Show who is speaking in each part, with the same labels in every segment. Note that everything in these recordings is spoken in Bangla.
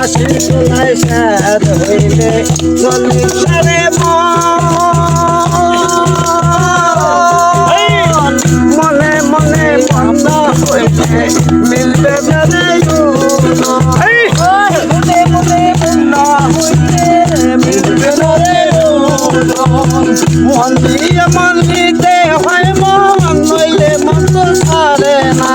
Speaker 1: আশি চুলাই শেষ হইলে চল্লিশ রে মনে মনে বন্ধ হইলে মিলবে রে মনে মনে বন্ধ হইলে মিলবে রে মন দিয়ে মন দিতে হয় মন নইলে মন তো ছাড়ে না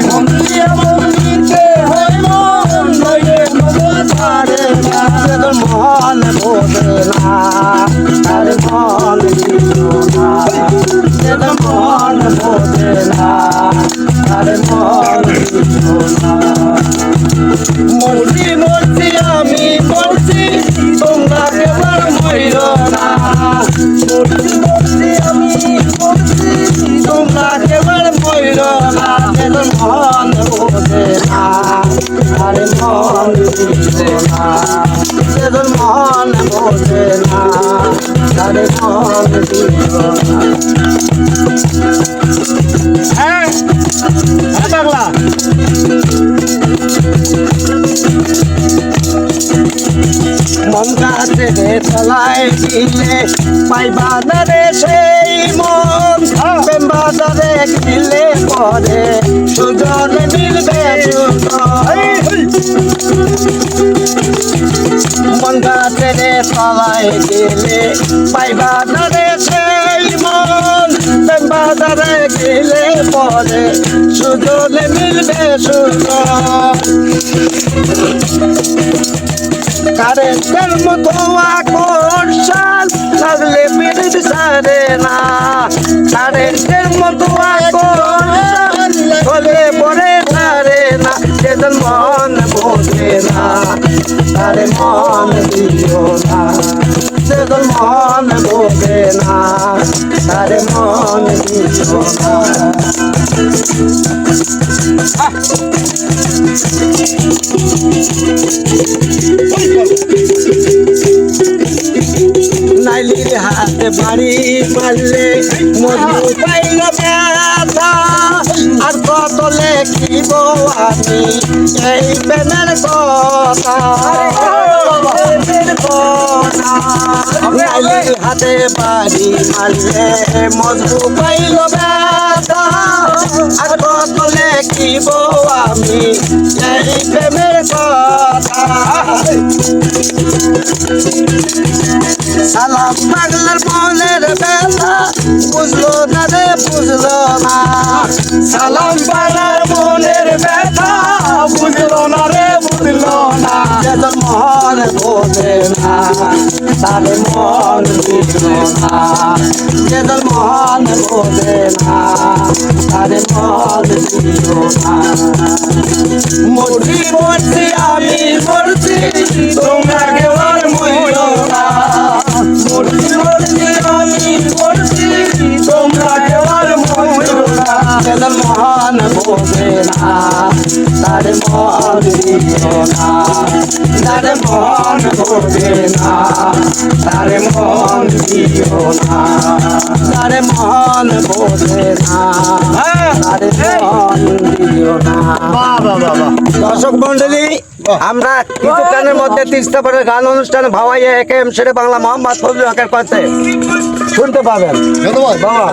Speaker 1: মন দিয়ে মন দিতে হয় মন নইলে মন তো ছাড়ে না মন বোঝে না আরে মন দিও না মন বোঝে না আরে মন দিও না মরছি মরছি আমি মরছি তোমরা কেবল মইর না মরছি মরছি আমি মরছি তোমরা কেবল মইর না মন বোঝে না আরে মন দিও না মন বোঝে না আরে মন দিও না হ্যাঁ বাংলা মন কাছে তলায় দিলে পাইবা না রে সেই মন বাজারে দিলে পরে সুজন মিলবে মন কাছে তলায় দিলে পাইবা না রে সেই মন বাজারে দিলে পরে সুজন মিলবে সুজন কারেন্টের মতো আকর্ষণ লাগলে পিড়িত সারে না কারেন্টের মতো আকর্ষণ হলে পরে সারে না যেজন মন বোঝে না তারে মন দিও না যেজন মন বোঝে না তারে মন দিও না নাইলির হাতে বাড়ি মারলে মধু পাইল ব্যথা আর কত লেখিব আমি এই প্রেমের কথা নাইলির হাতে বাড়ি মারলে মধু পাইল ব্যথা আর কত লেখিব আমি এই প্রেমের কথা সালাম পাগলার মনের ব্যথা বুঝলো না রে বুঝলো না সালাম পাগলার মনের ব্যথা বুঝলো না রে বুঝলো না যেজন মন বোঝে না তারে মন দিও না যেজন মন বোঝে না তারে মন দিও না মরছি মরছি আমি মরছি তোমরা কেবল মইরো না মরছি মরছি আমি মরছি তোমরা কেবল মইরো না যেজন মন বোঝে না তারে মন দিও না তারে মন বোঝে না তারে মন দিও না তারে মন বোঝে না তারে মন দিও না। দর্শক মন্ডলী আমরা কিছুক্ষণের মধ্যে তিস্তা পাড়ের গান অনুষ্ঠানে ভাওয়াইয়া একে এম শেরে বাংলা মোহাম্মদ ফজলুল হকের কাছে শুনতে পাবেন। ধন্যবাদ বাবা।